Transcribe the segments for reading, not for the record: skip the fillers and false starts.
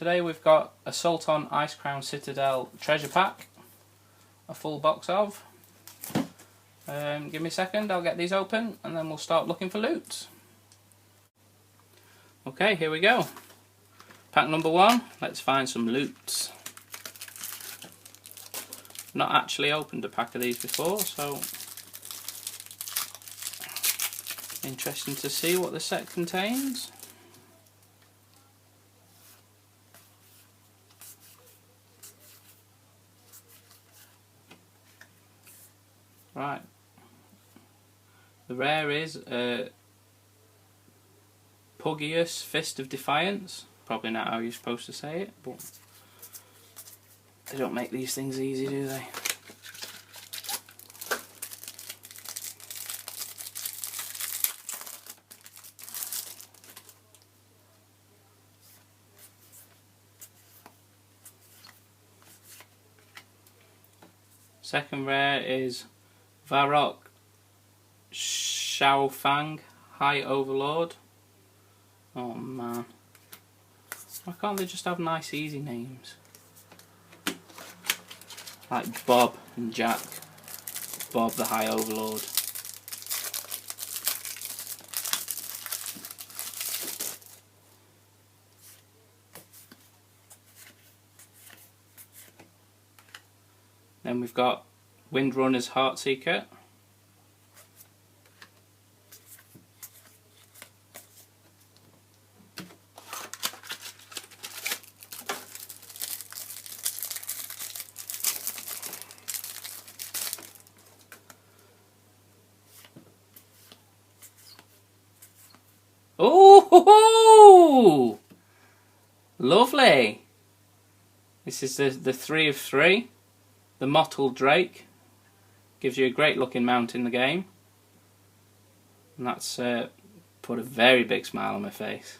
Today we've got Assault on Icecrown Citadel Treasure Pack, a full box of. Give me a second, I'll get these open and then we'll start looking for loot. Okay, here we go. Pack number 1, let's find some loot. Not actually opened a pack of these before, so interesting to see what the set contains. Right, the rare is Puggius Fist of Defiance. Probably not how you're supposed to say it, but they don't make these things easy, do they? Second rare is Varrock Shaofang High Overlord. Oh man, why can't they just have nice easy names? Like Bob and Jack. Bob the High Overlord. Then we've got Windrunner's Heartseeker. Oh, lovely! This is the 3 of 3. The Mottled Drake. Gives you a great looking mount in the game. And that's put a very big smile on my face.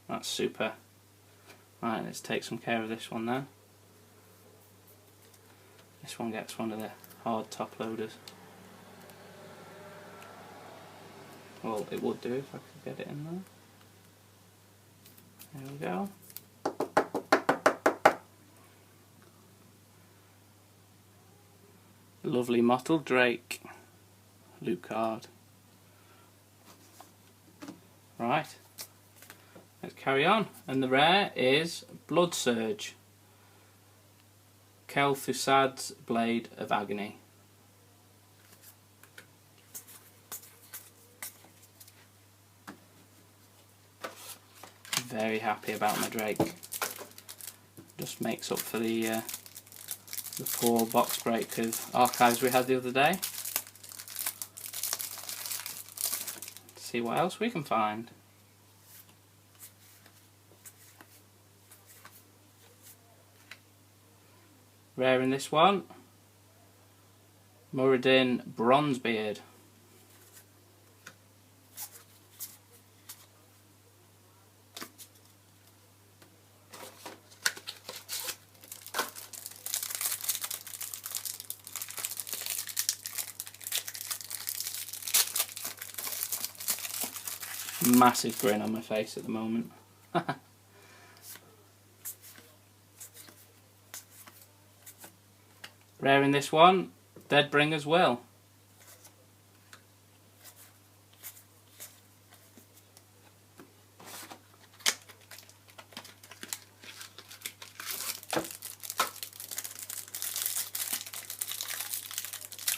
That's super. Right, let's take some care of this one then. This one gets one of the hard top loaders. Well, it would do if I could get it in there. There we go. Lovely Mottled Drake loot card. Right, let's carry on. And the rare is Blood Surge. Kel'Thuzad's Blade of Agony. Very happy about my Drake. Just makes up for the poor box break of archives we had the other day. Let's see what else we can find. Rare in this one, Muradin Bronzebeard. Massive grin on my face at the moment. Rare in this one, Deadbringer's Will.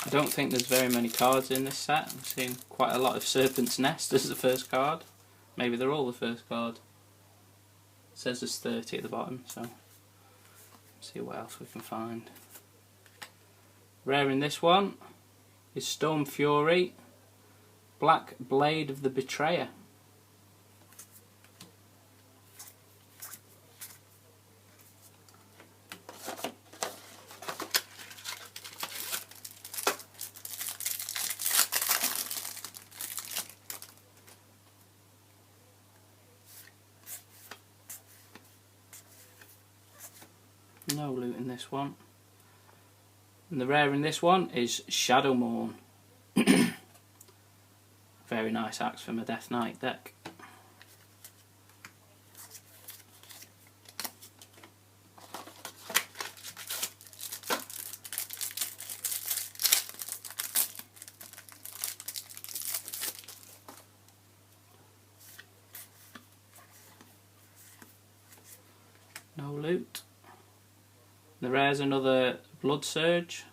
I don't think there's very many cards in this set. I'm seeing quite a lot of Serpent's Nest as the first card. Maybe they're all the first card. It says there's 30 at the bottom, so let's see what else we can find. Rare in this one is Storm Fury, Black Blade of the Betrayer. No loot in this one. And the rare in this one is Shadowmourne. Very nice axe from a Death Knight deck. loot. The rare's another Blood Surge.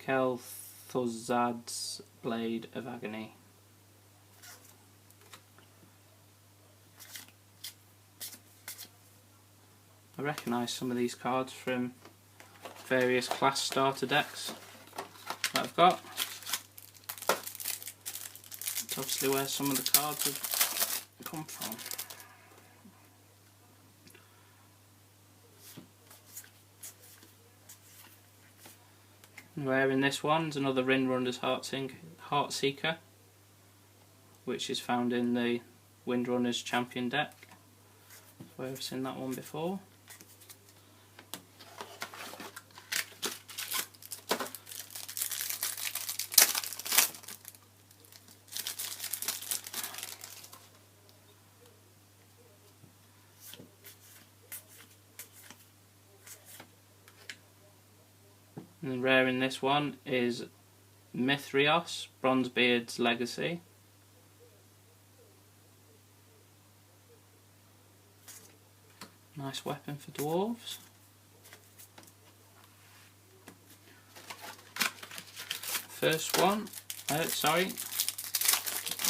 Kel'Thuzad's Blade of Agony. I recognise some of these cards from various class starter decks that I've got. It's obviously where some of the cards have come from. And rare in this one's another Windrunner's Heartseeker, which is found in the Windrunner's Champion deck. Where I've seen that one before. And rare in this one is Mithrios, Bronzebeard's Legacy. Nice weapon for dwarves. First one, sorry,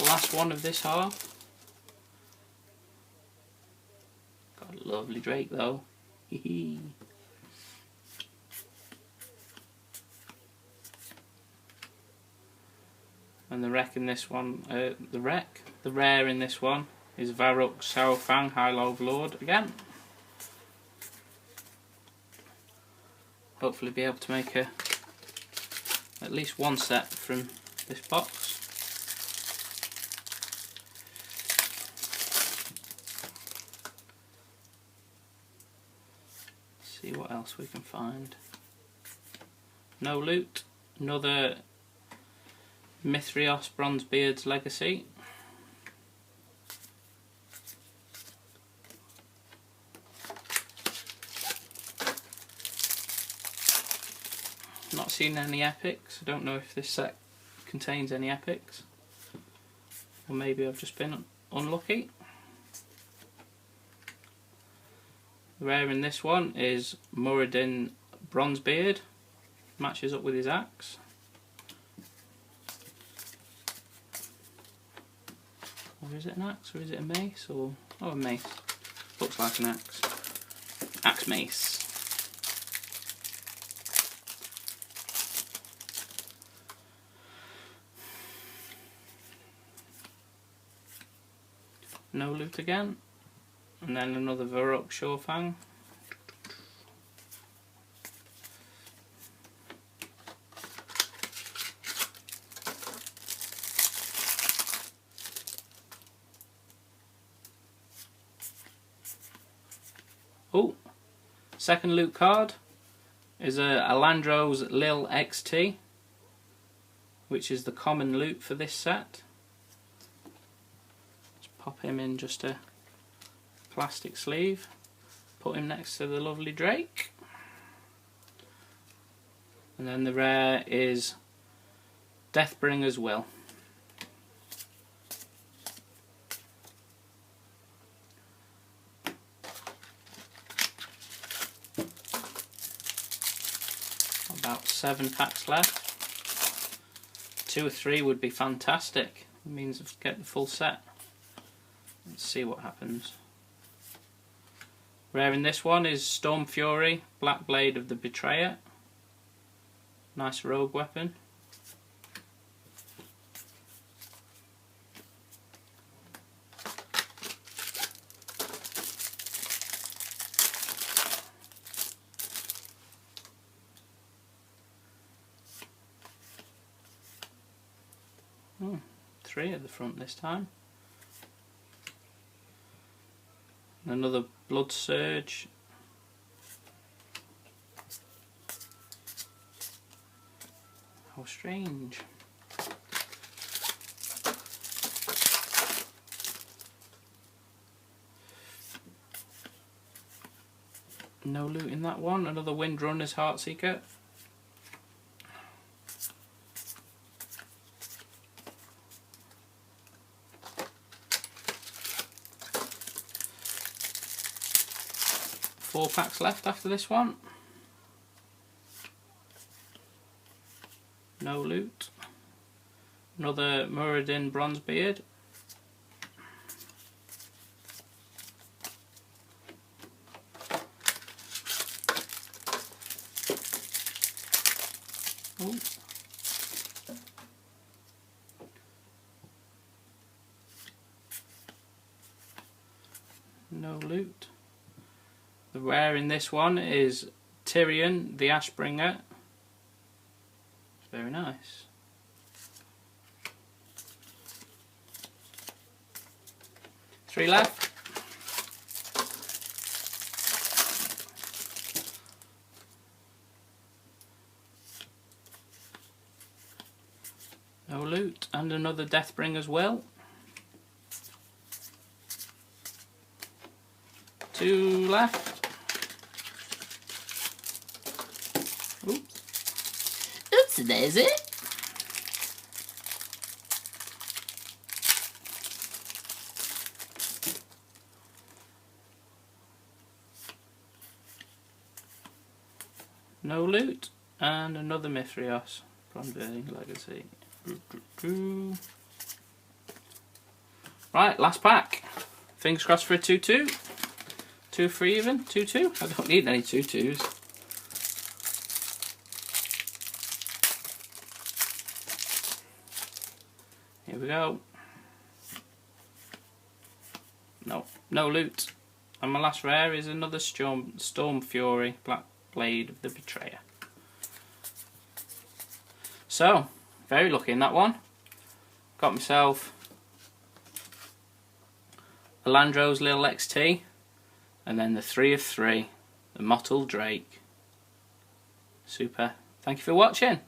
last one of this half. Got a lovely Drake though. Hee. And the rare in this one is Varuk Saurfang, High Overlord again. Hopefully be able to make at least one set from this box. Let's see what else we can find. No loot, another Mithrios Bronzebeard's Legacy. Not seen any epics. I don't know if this set contains any epics, or maybe I've just been unlucky. Rare in this one is Muradin Bronzebeard. Matches up with his axe. Or is it an axe, or is it a mace? Or oh, a mace. Looks like an axe. Axe mace. No loot again, and then another Varuk Saurfang. Oh, second loot card is a Alandro's Lil XT, which is the common loot for this set. Pop him in just a plastic sleeve, put him next to the lovely Drake, and then the rare is Deathbringer's Will. About 7 packs left. 2 or 3 would be fantastic. It means I've get the full set. Let's see what happens. Rare in this one is Storm Fury, Black Blade of the Betrayer. Nice rogue weapon. Oh, 3 at the front this time. Another Blood Surge. How strange. No loot in that one. Another Windrunner's Heartseeker. 4 packs left after this one. No loot. Another Muradin Bronzebeard. Ooh. No loot. The rare in this one is Tyrion the Ashbringer. It's very nice. Three left. No loot. And another Deathbringer's Will. 2 left. Oops, there's it. No loot. And another Mithrios from Burning Legacy. Right, last pack. Fingers crossed for a 2-2. 2 for even. 2-2. I don't need any 2-2s. Here we go. No loot. And my last rare is another Storm Fury, Black Blade of the Betrayer. So, very lucky in that one. Got myself a Landro's Little XT, and then the 3 of 3, the Mottled Drake. Super. Thank you for watching.